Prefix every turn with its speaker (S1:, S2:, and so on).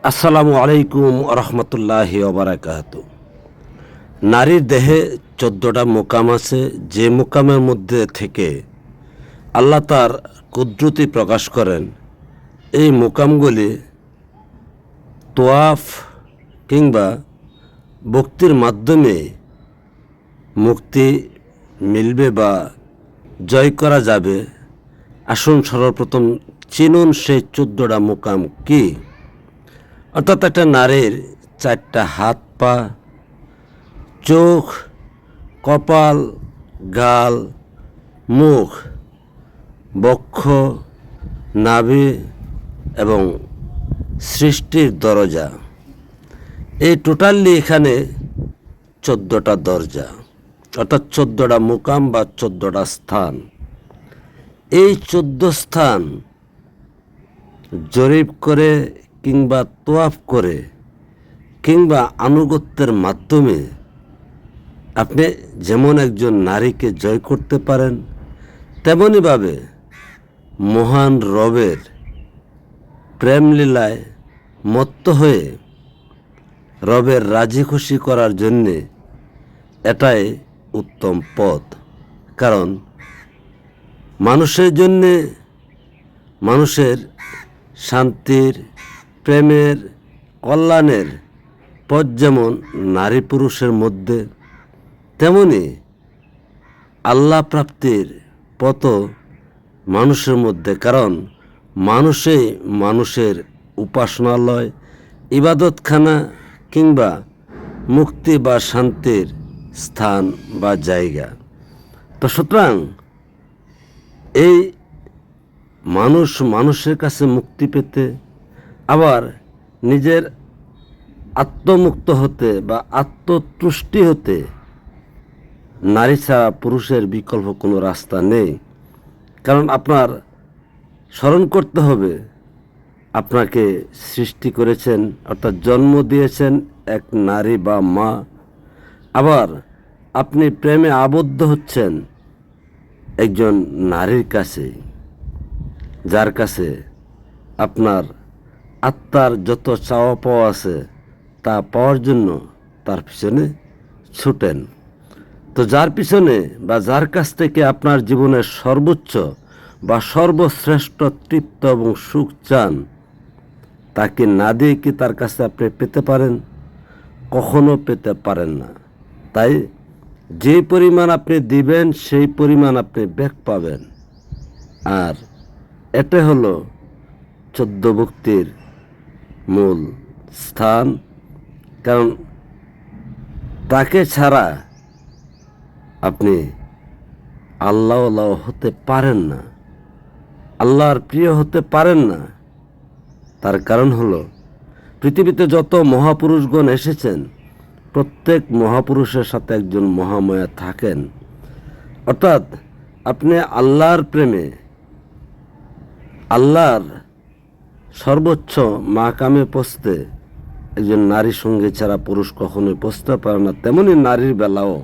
S1: আসসালামু আলাইকুম রহমতুল্লাহি ওবারাকাতু। নারীর দেহে 14টা মোকাম আছে, যে মোকামের মধ্যে থেকে আল্লাহ তার কুদরতি প্রকাশ করেন। এই মোকামগুলি তোয়াফ কিংবা ভক্তির মাধ্যমে মুক্তি মিলবে বা জয় করা যাবে। আসুন সর্বপ্রথম চিনুন সেই 14টা মোকাম কি। অর্থাৎ একটা নারীর 4টা হাত পা, চোখ, কপাল, গাল, মুখ, বক্ষ, নাভি এবং সৃষ্টির দরজা। এই টোটালি এখানে 14টা দরজা, অর্থাৎ 14টা মোকাম বা 14টা স্থান। এই 14 স্থান জরিপ করে কিংবা তোয়াফ করে কিংবা আনুগত্যের মাধ্যমে আপনি যেমন একজন নারীকে জয় করতে পারেন, তেমনিভাবে মহান রবের প্রেমলীলায় মত্ত হয়ে রবের রাজি খুশি করার জন্যে এটাই উত্তম পথ। কারণ মানুষের জন্যে, মানুষের শান্তির, প্রেমের, কল্যাণের পথ যেমন নারী পুরুষের মধ্যে, তেমনি আল্লাহ প্রাপ্তির পথও মানুষের মধ্যে। কারণ মানুষই মানুষের উপাসনালয়, ইবাদতখানা কিংবা মুক্তি বা শান্তির স্থান বা জায়গা। তো সুতরাং এই মানুষের কাছে মুক্তি পেতে, আবার নিজের আত্মমুক্ত হতে বা আত্মতুষ্টি হতে নারী ছাড়া পুরুষের বিকল্প কোনো রাস্তা নেই। কারণ আপনার স্মরণ করতে হবে, আপনাকে সৃষ্টি করেছেন অর্থাৎ জন্ম দিয়েছেন এক নারী বা মা। আবার আপনি প্রেমে আবদ্ধ হচ্ছেন একজন নারীর কাছে, যার কাছে আপনার আত্মার যত চাওয়া পাওয়া আছে তা পাওয়ার জন্য তার পিছনে ছুটেন। তো যার পিছনে বা যার কাছ থেকে আপনার জীবনের সর্বোচ্চ বা সর্বশ্রেষ্ঠ তৃপ্ত এবং সুখ চান, তাকে না দিয়ে কি তার কাছে আপনি পেতে পারেন? কখনো পেতে পারেন না। তাই যে পরিমাণ আপনি দিবেন সেই পরিমাণ আপনি ব্যাক পাবেন। আর এটা হলো 14 ভক্তির মূল স্থান। কারণ তাকে ছাড়া আপনি আল্লাহ হতে পারেন না, আল্লাহর প্রিয় হতে পারেন না। তার কারণ হলো পৃথিবীতে যত মহাপুরুষগণ এসেছেন, প্রত্যেক মহাপুরুষের সাথে একজন মহামায়া থাকেন। অর্থাৎ আপনি আল্লাহর প্রেমে, আল্লাহর সর্বোচ্চ মাকামে পৌঁছতে একজন নারী সঙ্গী ছাড়া পুরুষ কখনোই পৌঁছতে পারে না। তেমনি নারীর বেলাও